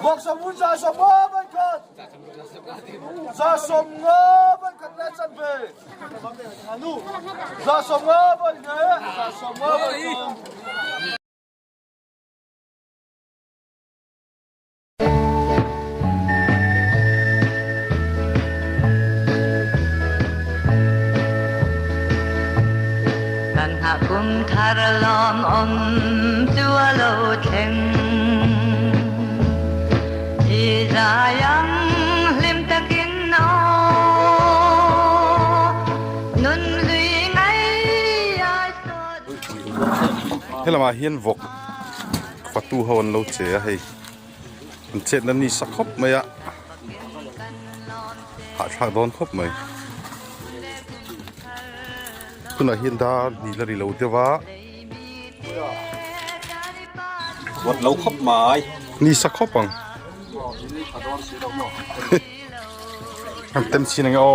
บอกสมุนจะสมอมันกันจะสมงอมันกันและจันเบจะสมงอมันเงี้ยจะสมงอมันกันcùng thar lom om chua lo theng hi ra yang lim takin no nun lui ngai ai so thế là mà hiên vọc phát tu hồn lâu chế hay chết là ni sắc khóc mày ạ hạ sang đón khóc màyคุณอาเห็นดาดีละดีเราเดี๋ยวว่าวัดเราครบหมาย นี่สักครบปังเต็มชิ้นงอ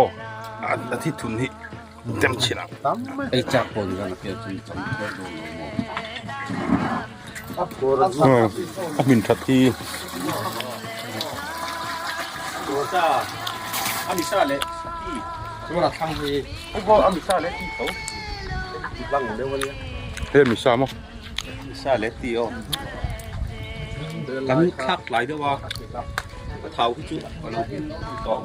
อาทิตย์ทุนนี่เต็มชิ้นอ่ะไอ้จับปนกันเกี่ยวกับจังหวัดเอาบินทัดที่ตัวจ้าอามิซาเล่ที่สำหรับทางที่ไอ้พวกอามิซาเล่ที่เขาลังเดียววันนี้เฮ้ยมิซามั้งมิซาเล่ที่อ๋อกันคลักหลายเดียวว่าเท้าที่จุดเราต่อ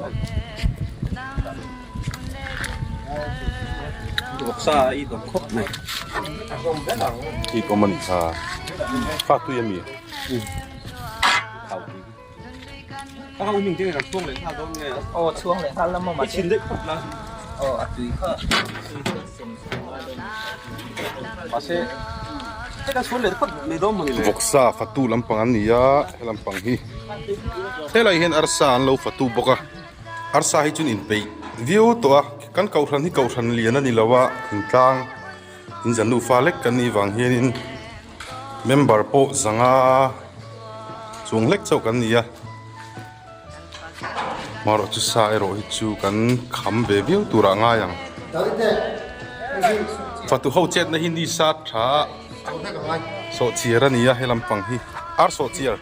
ตัวซาอีตัวครบเลยอีกก็มันฝากตู้ยังมีเท้าที่ถ้าเขาหนึ่งที่ในช่วงเลยถ้าต้องไงโอ้ช่วงเลยถ้าเรามาชิ้นได้ครบแล้วโอ้ตุยก็มาเช่แต่ก็ช่วงเลยครบไม่ต้องมันเลยวกซาฝาตู้ลำปังอันนี้อะลำปังฮีเฮ้ยเราเห็นอาร์ซานเราฝาตู้บกอะอาร์ซาให้จุนอินไปวิวตัวกันเก่าทันที่เก่าทันเลียนนี่แล้วว่าถึงกลางอินจันดูฟ้าเล็กกันนี่วางเฮียนินเมมเบอร์โปจังอาจงเล็กเจ้ากันนี่อะมาเราจะสายเราฮิจูกันคำเบบิวตัวร่างยังฝาตู้เขาเจ็ดในฮินดีสัตช้าโซเชียร์นี่อะให้ลำปังฮีอาร์โซเชียร์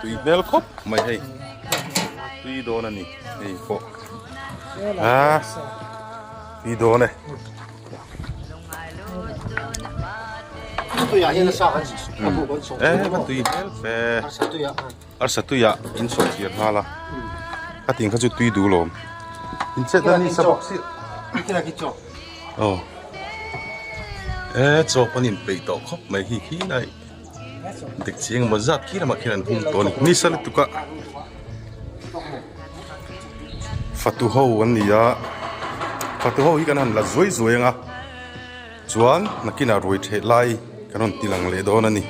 ตุยเบลคบไม่ให้ตุยโดนนี่นี่โคตุยโดนเลยตัวอย่างนี้สักอันมันตุยเบลเฟอาร์สตุยอะอินโซเชียร์ฮาละถ้าทิ้งเขาจะตุยดูลมอินเซตันนี่สบสิที่ไหนกิจโอ้จบปนินไปต่อครบไม่ฮีฮีไหนเด็กเชียงมาจัดขี้ละมาขี้นันหุ่นตัวนี้นี่สลิดตุกะฟัตุฮูวันนี้อะฟัตุฮูฮีกันหันละสวยๆงะจวนนักกินอร่อยเทไลกันหันตีหลังเลดอนั่นนี่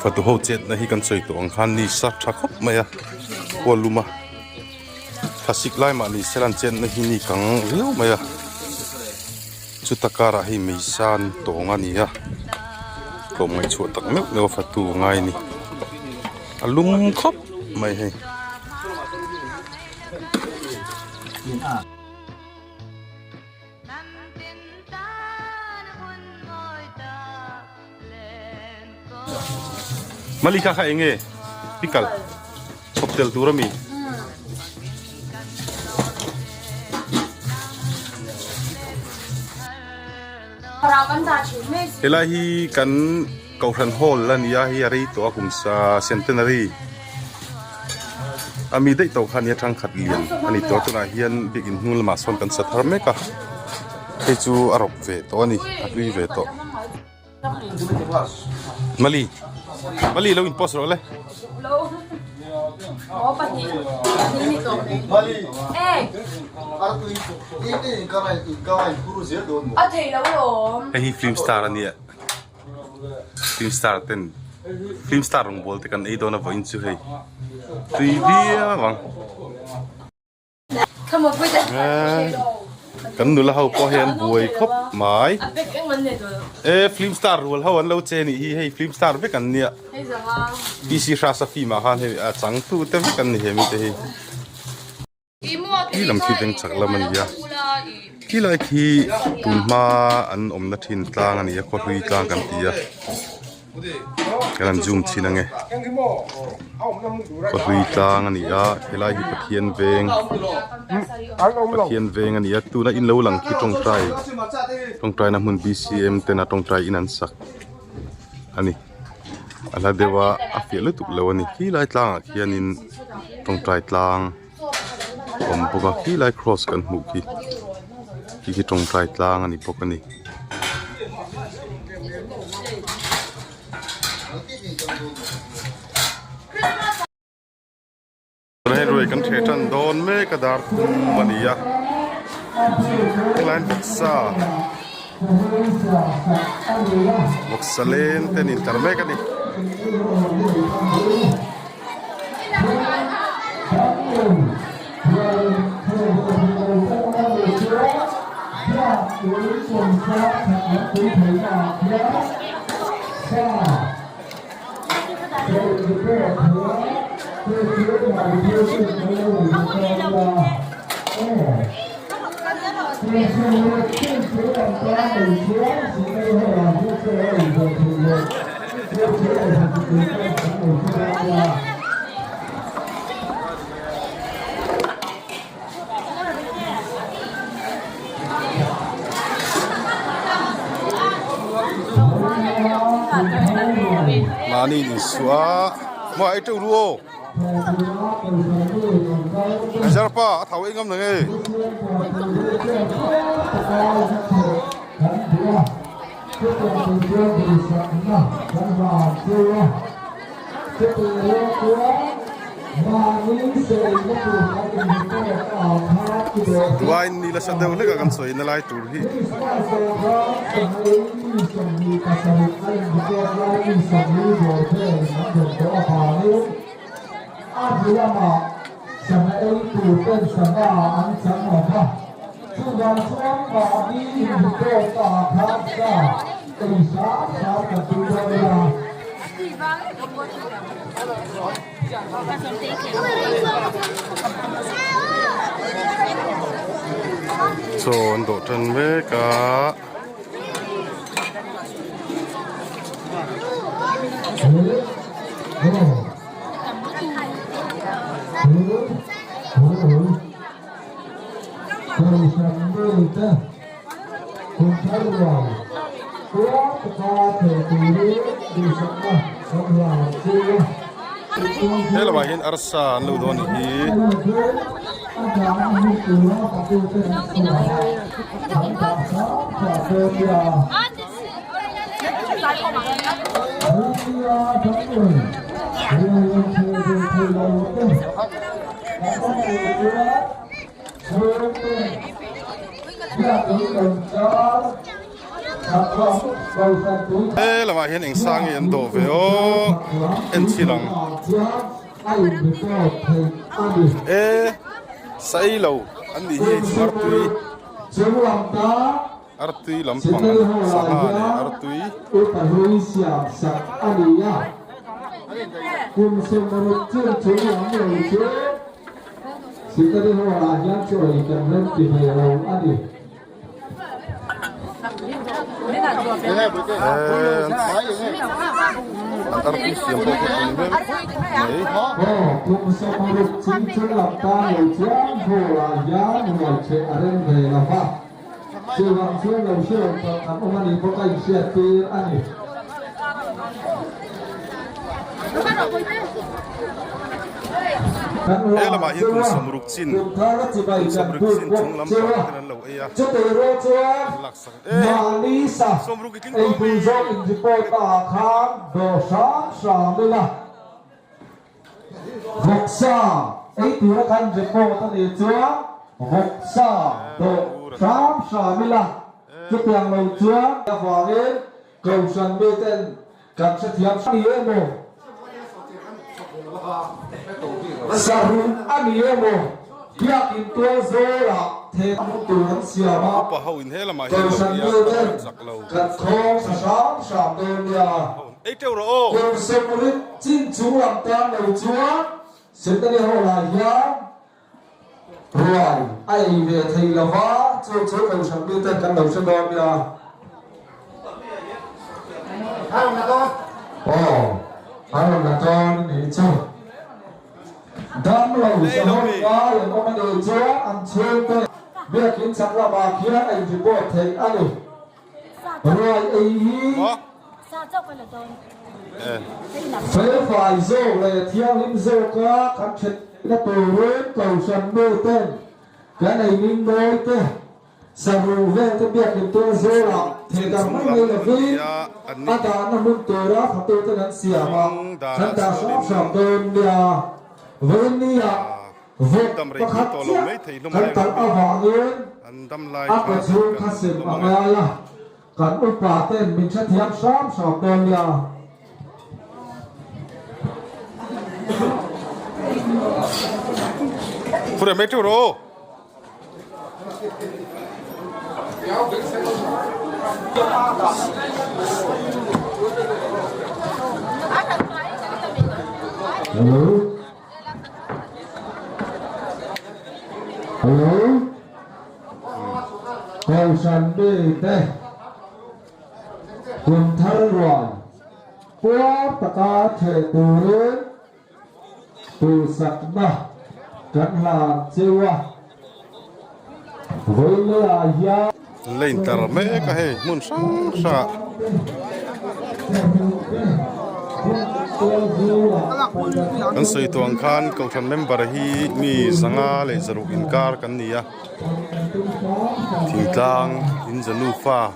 ฟัตุฮูเจ็ดนะฮีกันสวยตัวอังคันนี่สักชักครบไหมอะวอลลุ่มอะคลาสสิกไลมานี่เซลันเจ็ดนะฮีนี่กังเรียวไหมอะชุดตะการะให้มีซานตัวงานนี้อะก็ไม่ชวนตักเม็ดเนื้อฟัตูง่ายนี่อารมณ์ครบไม่ให้มาลิกาค่ะเองพิกัลชอบเตลตัวมีเฮลาฮีกันเกาทันฮอลแล้วนี่ฮีอะไรตัวกุมซาเซนเทนารีอามีได้ตัวขันยาทางขัดเลียนอันนี้ตัวน่าเฮียนบิ๊กอินนูลมาส่วนกันสัตว์ทำไหมกะเฮจูอารมณ์เวตัวนี้อัดวีเวตัวมาลีเราอินโพสต์หรอเลยOh, pati. Ini to. Eh. Artu ini kawai cruiser don mo. Ah, thầy lâu rồi. Hey, film star anh ấy. Film star tên. Film star rong bol thì cần ấy đó là vợ insu hay. Tùy bia vâng. Không một vui đấy. Cần nula hậu po hen buổi khóc mãi. Film star rồi hậu anh lâu chơi này hay film star với cần nè. PC ra sa phim mà han hay chẳng tu tem cần này hay mi thế. khi làm khi tiếng chắc là mình ya khi lại khi tụm ma anh om na thin tlang anh ya có hui tlang kan tia cái làm zoom chi năng nghe có hui tlang anh ya cái lại hi pathian veng anh ya tu na in lâu lang khi trong trai na mun BCM te na trong trai in an sak ani ala dewa afialu tu lo ani khi lai tlang khi anin trong trai tlang om boka khi lai cross kan mu khi trong trai tlang ani pokani này rồi kan the tan don me ka dar mania line sa Voxalen ten interme ka ni Mani ni sua mo ai tu ruo ajar pa thau ingam nang e wine ni la sa deu le ka kan soi na lai tur hi so ando tan ve ka Hello, bahin arsa lu don hi. Hello, bahin eng sang yen do veo en chilang. Sai lâu anh đi artui lampang sahane artui artis yang pokok ini lama itu semuruk cin cung lampang dengan lau iya laksang semuruk iking Sarun aniemo kia kintua zola the tuan siama apa hau in hela ma hela zaklau kat khong sam donya ei teu ro ko semurit chin chu lam ta no chua setani ho la ya rồi ai về thì là võ châu chế cầu sắm đưa tên căn đầu sân đòn bây giờ hai là con hai là con để chơi đám lầu sẽ không có là có vấn đề chưa ăn chơi thôi việc kiến chắc là bà kia anh chỉ có thể ăn được rồi ấy sao chốc cái là tôi phải phải dâu là theo linh dâu có các chuyện đã tổ với cầu sân đưa tên cái này mình đôi tên sao về cái việc chúng tôi dâu là thì ta mới đây là vì anh ta nó muốn tôi đó phải tôi tên anh xỉa mà anh ta sắp sắm đơn bia với nia vượt có khát chiếc anh ta ở họ nguyên áp cái chú khát xỉm ở đây là cần úp bà tên mình sẽ thiếp sắp sắm đơn bia Pura metro ro. Hello. Hello. Cầu sân đi đây. Quân thân rồi. Qua tất cả thể tù đến. Tù sạch mà. Cắn là chiêu à. Với là ya. Lên tar me ka he mun sang sa. Kan sei tuang khan ko than member hi mi zanga le zaru inkar kan nia thingtlang in zanu fa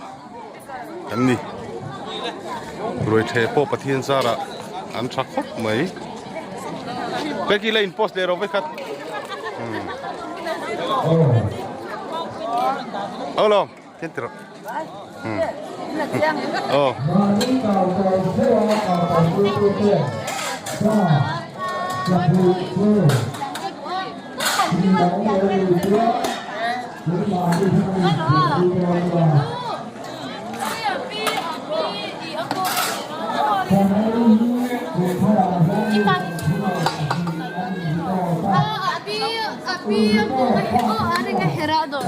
kan ni roi the po pathian zara an thak khop mai peki le in post le ro ve khat alo kentro oh ada yang herado.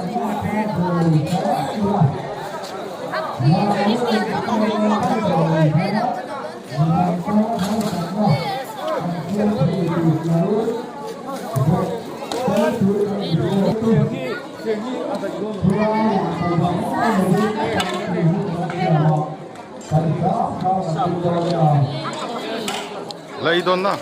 Lai don na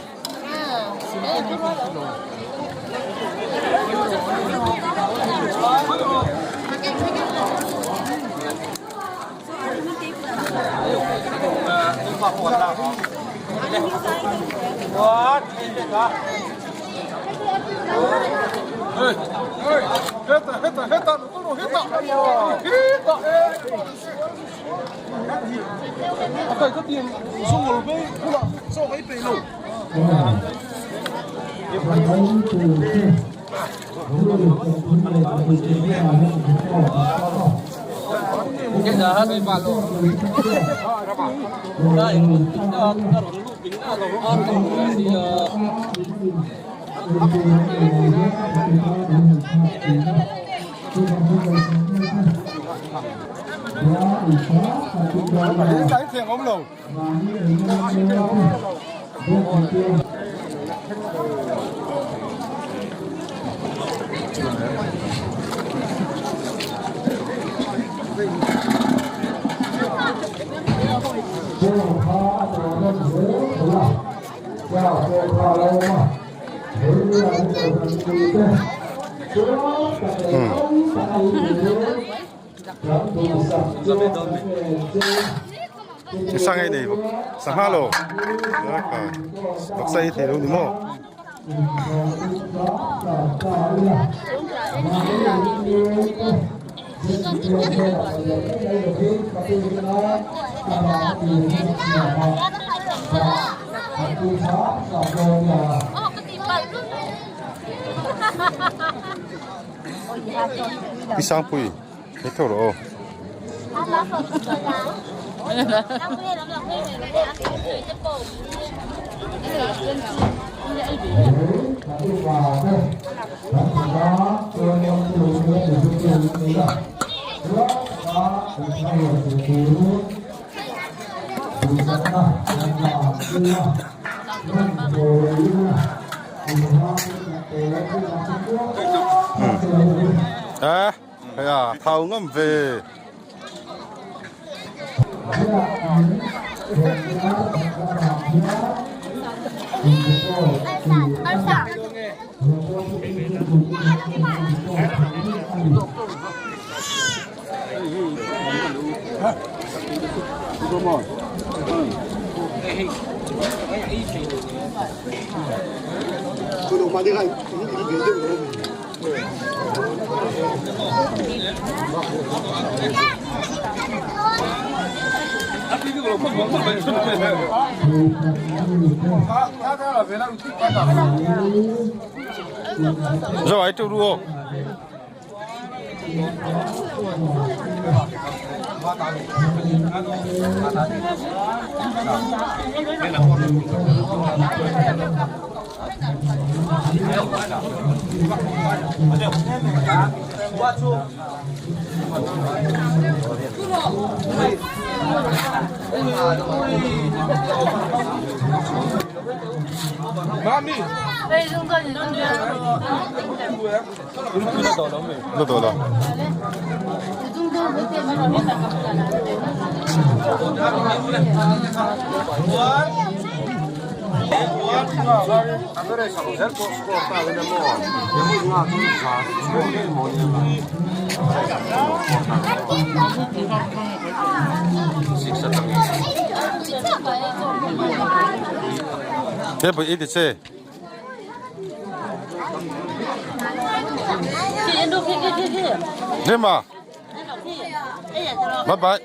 cái giờ hết đi vào luôn đây cái thiền ống lầu sang ngay đây sang halo bác say thì đâu đúng không pisang pui itu loh À, hay à, thao ngâm về. Rồi ai tiêu đua. Nó to đó. Thế bây giờ thế. Thế mà. Bye bye.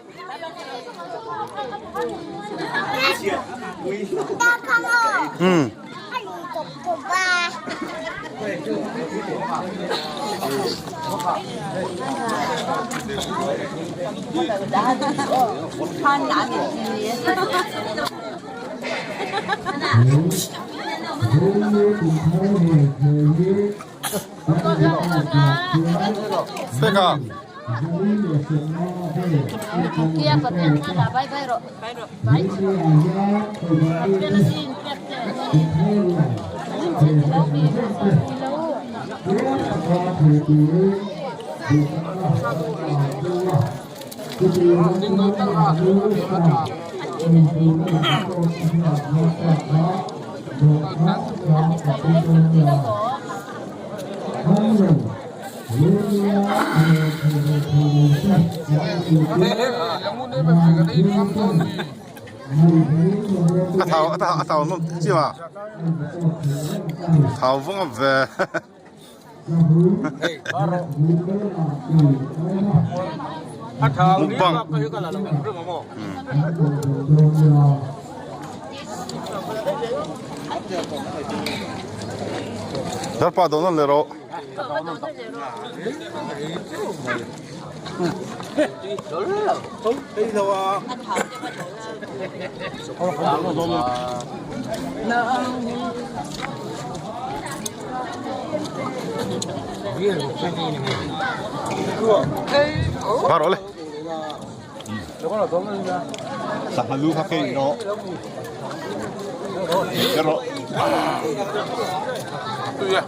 Sega. Kia có tiền là bay bay rồi. Bay. Kia là gì? Thảo nó chi mà thảo vẫn về bằng rất bao nhiêu lần rồi 바로 올래. Sahalu pakai no. Pero. Tu ya.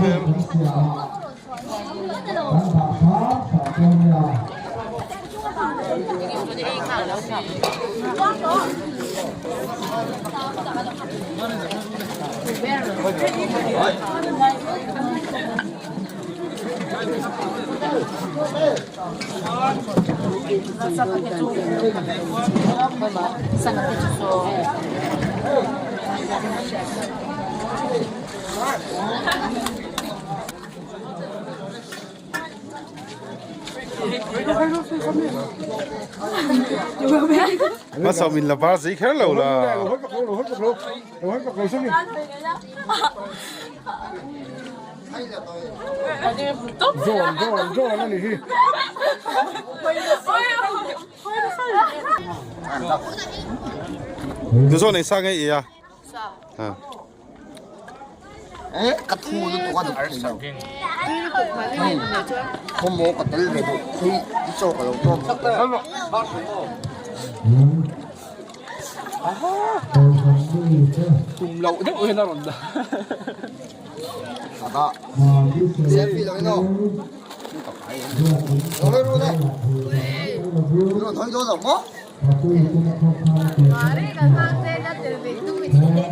Very mà sao mình là ba gì khác lâu là Hốt bọc lô xuống đi. Rồi nó đi. từ số này sang cái gì à à 에? 같은 거도 똑같은 거. 고모 같은 데도 거의 이쪽으로 좀. cùng lậu nhất ơi nó rồi 나가. 셀피 저기 너. 너로 돼. 이거 더 줘서 뭐? 말이가 상태가 되는데 뚱이네.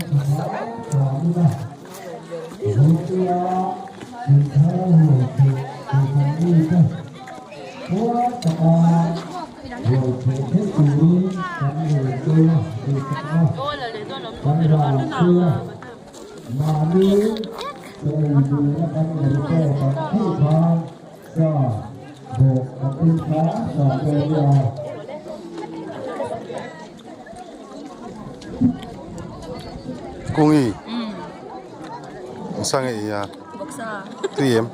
Tôi là để tôi nắm tôi được ăn thế nào mà đi rồi dù là con người tôi còn thi thoảng cho một cái tinh phá và tôi là cô nghỉ sang cái gì à Boksa. tùy em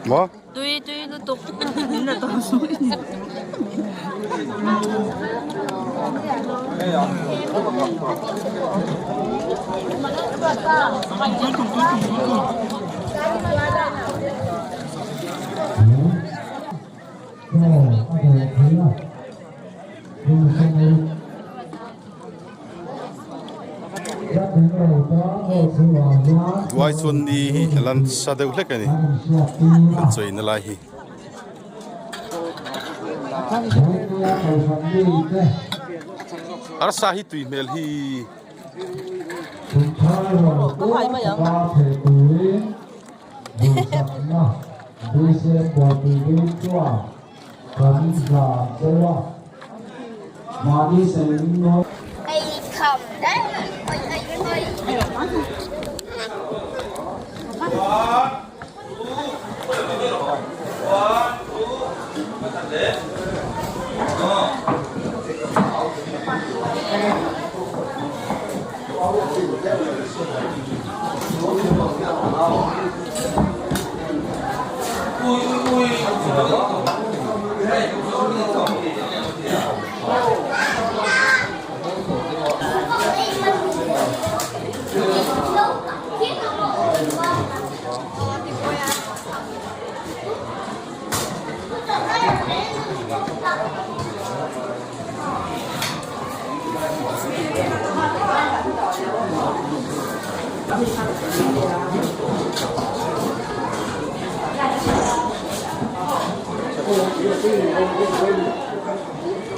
mà Tuy nó tục là tao suy. Wai xuân đi lần sa đều hết cái này chơi nó lại hi ở sa hi tùy mel hi có phải mà vậy Ai không đấy. Ôi.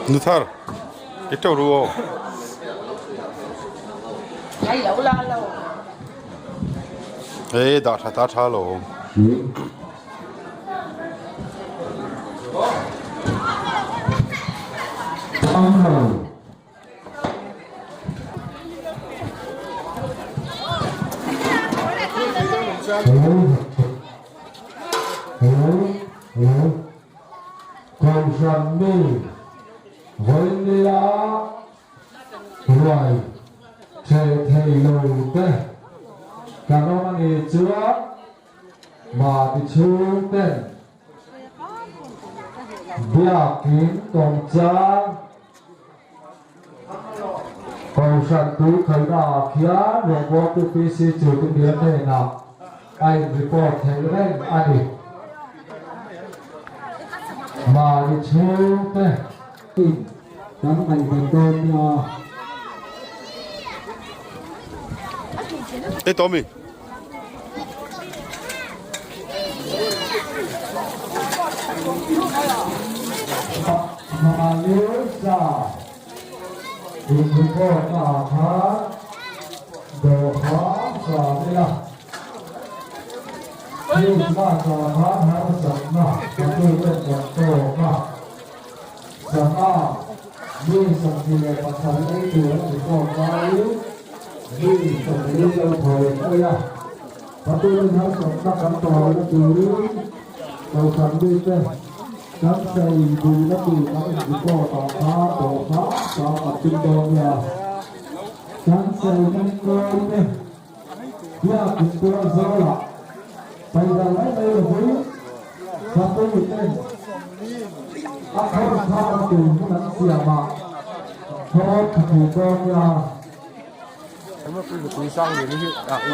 Nuthar cái trâu rùa ê đã thả lỗ còn rằng đi với lá loài trẻ thầy lầu tê cả nó mang nghề chữa mà thì chú tên bia kín tổng trang còn rằng túi khởi đỏ kia rồi có từ PC chiều cái biến này nào anh report thấy lên anh đi mà đi chơi thế đám anh thành công ê Tommy mà nếu ra thì cũng có cả phá đồ phá và đây là ที่บ้านต่อพระหาสัมมาประตูเรื่องของโตมาสัมมายิ่งสังเกตปัจจัยในตัวที่ก่อไว้ยิ่งสังเกตเราถอยไปอ่ะประตูเรื่องหาสัมมาคำต่อแล้วดูเราทำด้วยกันทั้งใจดูและดูทั้งที่ก่อต่อพระต่อพระต่อปัจจุบันเนี่ยทั้งใจทั้งตัวเนี่ยอยากเป็นตัวโซ่ละไปกันไหนไปเลยทำไปอยู่เต้นอาเขาพาตูนั้นเสียมาเพราะถูกต้องยา 咁啊，佢個背生嘅呢啲啊，呢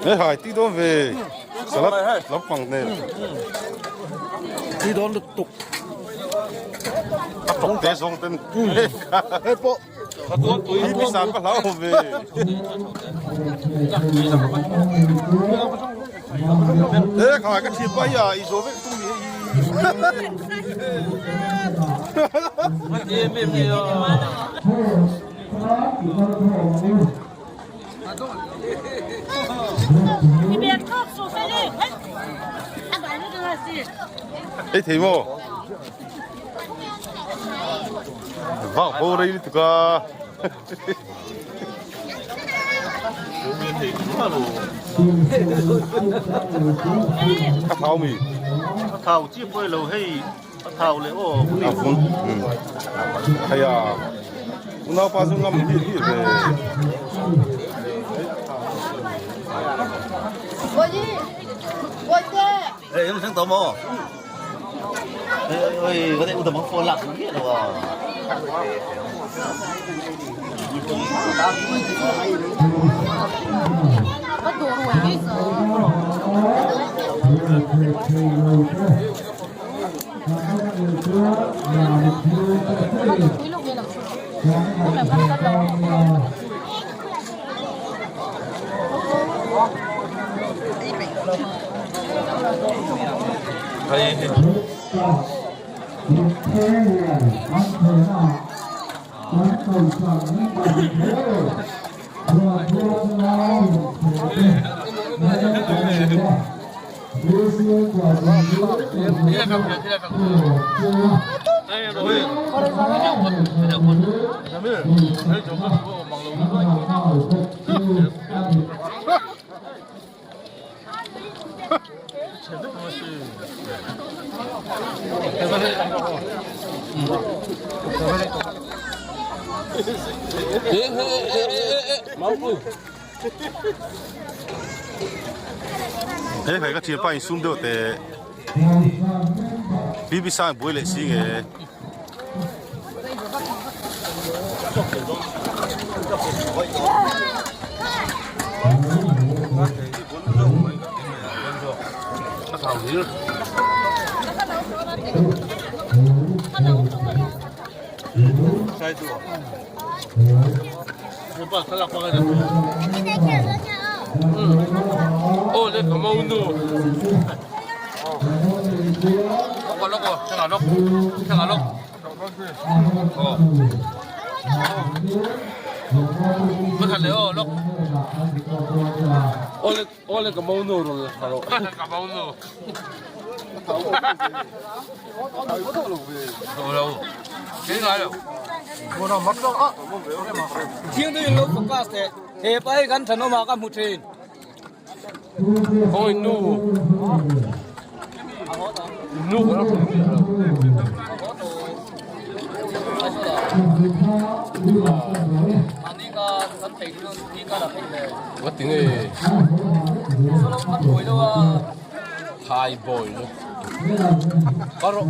條hai tí đó về salad lóc bằng này tí đó lực tục tập tục té xong tên hết bộ tuổi bị sàn bắt lão về thế khỏi cái chip bây giờ ý số với tung gì你别靠手飞的，哎，俺把那个是。ấy thì mô vâng vô đây thì cả các thao mì thảo chia bơi lầu hay thảo lệ ô à phun hay à nó phát sinh ngâm gì về Ê, em sáng tò mò. Ê, có thể udah mau phone lạc gitu loh. Bắt đồ rồi đi thế phải các chia bay xuống được để bị sai buổi lễ sĩ cái sai chưa không phải khá là quan trọng ô đây có màu nụ lóc chẳng là lóc mất hẳn đấy lóc ô đây có màu nụ rồi có màu nụ rồi đâu cái này đâu Mau nào mất đâu á. Thiên tư lúc focus thế bay gan thằng nó mà cái một trên ôi nụ nụ nó anh cái thân thể nó đi cái là cái này có tiếng này nó bắt bồi đâu à hai bồi nữa có rồi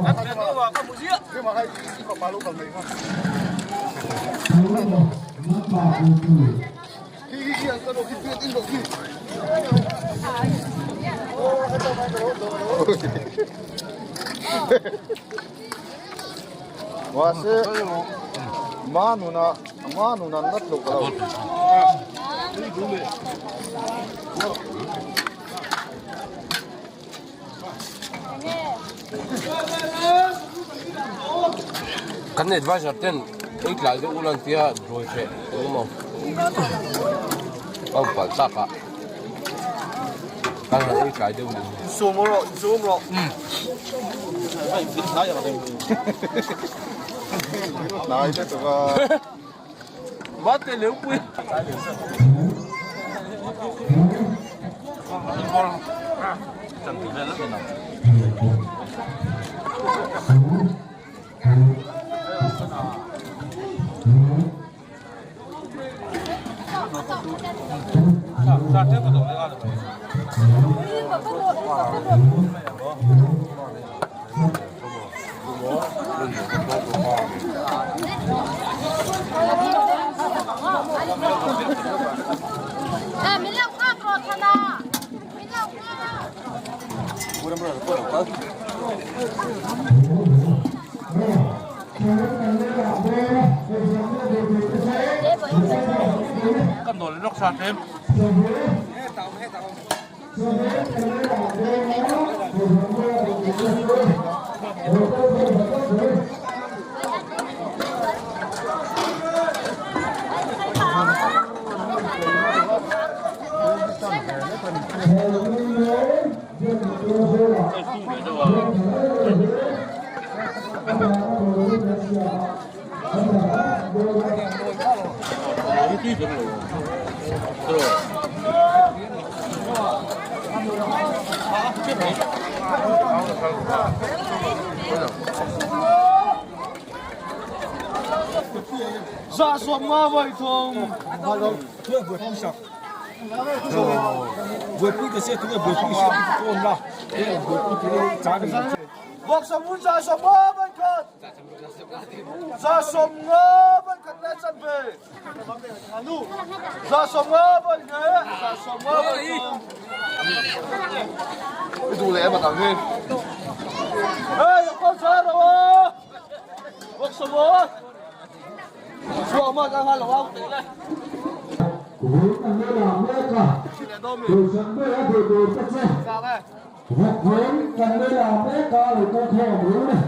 anh cái nó mà cái một chiếc cái mà hay có ba lúc cầm đấy không Wase manu na nat lo kalau. Kan net vai sarten ei klai de ulan tia roi che mo au pa saka kan ei klai de ulan zoom ro ai biết nói rồi nói thế tụi bắt cái liễu quy chẳng bị lên lắm nào sao tiếp cái tổ này ra được mình làm khác rồi thằng nào mình làm khác cầm đồ lên nóc sạt thêm ra xuống mà vậy thôi mà đâu thuê vừa không sạc vừa quy cái xe thuê vừa không sạc ôn ra vừa quy cái giá được vọc sông muốn ra sông mà vậy cất ra sông mà vậy cất lên sân về ra sông mà vậy nhé ra sông mà vậy cái dù lẽ mà tao nghe ê con ra đâu à vọc sông mà Chua mà ra lẩu không? Cuối anh mới làm đấy cả. Từ sân mới đã từ tất nhiên. Hoặc vốn anh mới làm đấy cả rồi con khổ nữa này.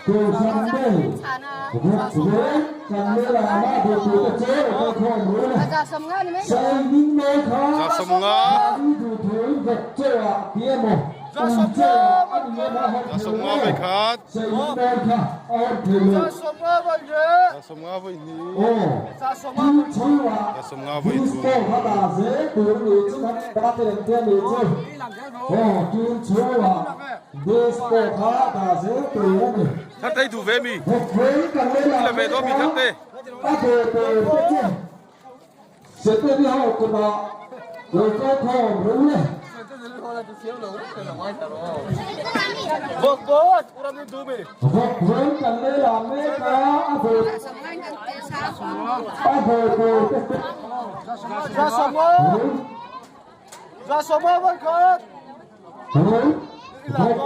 Từ sân đây. Hoặc vốn anh mới làm đấy từ tất nhiên rồi con khổ nữa này. Xây những nơi khó. Ra sông ngã. Từ thối vật chơi ạ kia một. Ra sông ngã vậy khát. Xây những nơi khác. Ôn thì lượng. Ra sông ngã vậy nhỉ. Ra sông ngã vậy Kristo hada ze turun itu kan kita terlihat itu. Oh, Kristo Kristo hada ze turun. Thắt đây thủ về mi. Với cần đây là về đó mi thắt đây. Ta từ sẽ tới đi học của nó. Rồi có thòng đúng này. Vâng, orang itu mi. Với cần đây làm mấy cái ra sông mà vậy cất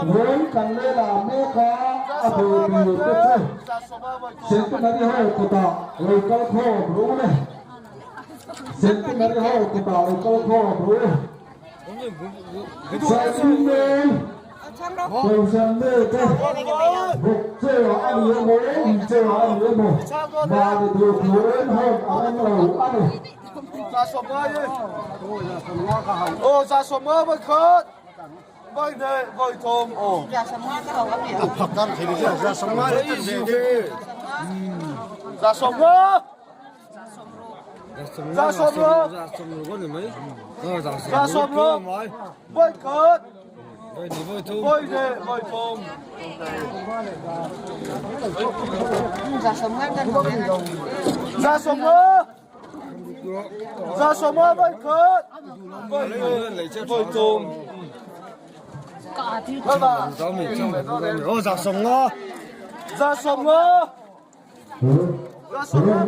với cần đây làm mấy cái sẽ tới đi học của ta rồi có thòng đúng này. Sẽ tới đi học của ta rồi có thòng đúng này. Sẽ đi đây. Tôi xem đây cái bục chơi ăn nhiều mối, chơi ăn nhiều mối, mà để được mối hơn ăn lẩu ăn rồi. ra sông mà đi. Ô ra sông mà vậy cất. Vậy đây, vậy thôi. Ô. Ra sông mà cái hậu ấp biển. Thật ra thì ra sông mà đấy gì? Ra sông mà. Ra sông mà. Ra sông mà. Vậy cất. Vậy đây, vậy thôi. Ra sông mà. Ra sông mà. Ra sông mà vậy cất. Vậy đây, vậy thôi. Ô ra sông mà. Ra sông mà. Ra sông mà.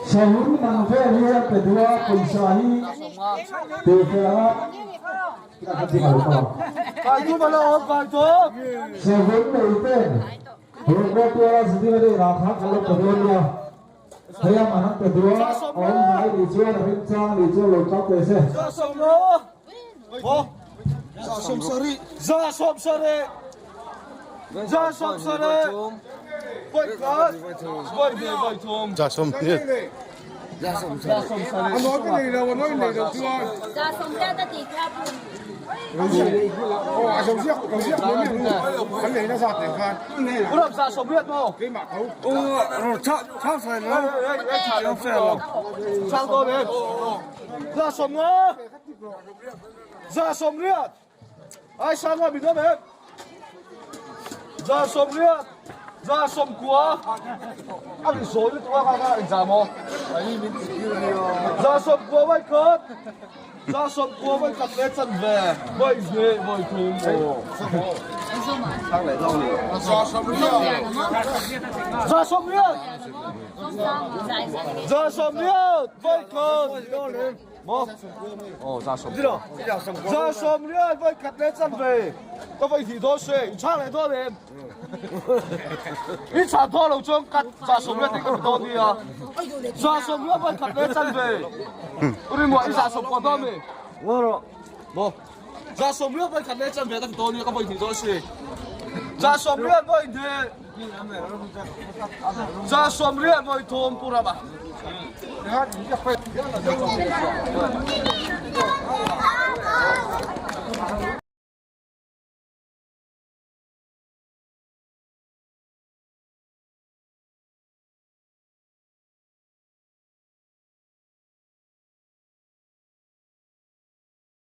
Sahur manfaatnya kedua pensahi developer kita kasih tahu. Baju mana orang baju? Sahur itu berbuat orang sendiri rasa kalau kedua thấy em mà hắn từ đó ông hãy đi chưa là bên trang đi chưa lột tóc về xem Ra sông nó. Bố. Ra sông sari. Ra sông sari. Ra sông sari. Quay cát. Quay về quay thùng. Ra sông nhé. Ra sông sari. Anh nói cái này đâu, nói cái này đâu chưa? Ra sông ra ta thì khá buồn. Sông giết, cái này nó giọt để khan. Có làm ra sông biết không? Cái mặt không. Chắc phải nó. Chắc phải nó. Sang tôi bên. Ra sông nó. Ra sông liệt. Ai sang ngoài mình nữa bên. Ra sông liệt. Ra sông quá. Ăn cái số như tôi các anh giảm không? Ra sông quá vậy cớt. Ra sông quá vậy cắt lết chân về. Vậy dễ vậy thùng. Anh sao mà? Ra sông liệt. Ra sông liệt. Không sao mà dài dài. Ra sông liệt. Vậy cớt. Một. Ồ, ra sông. Ra sông liệt vậy cắt lết chân về. Có vậy thì thôi xe, chắc lại thôi em. Ít trả thôi đâu chứ cắt ra sông liệt thì có thôi đi à. Ra sông liệt vậy cắt lết chân về. Ôi mọi ra sông còn thôi mình. Một. Ra sông liệt vậy cắt lết chân về ta phải thôi đi, có vậy thì thôi xe. Ra sông liệt vậy thì. Ra sông liệt vậy thôm pura ba.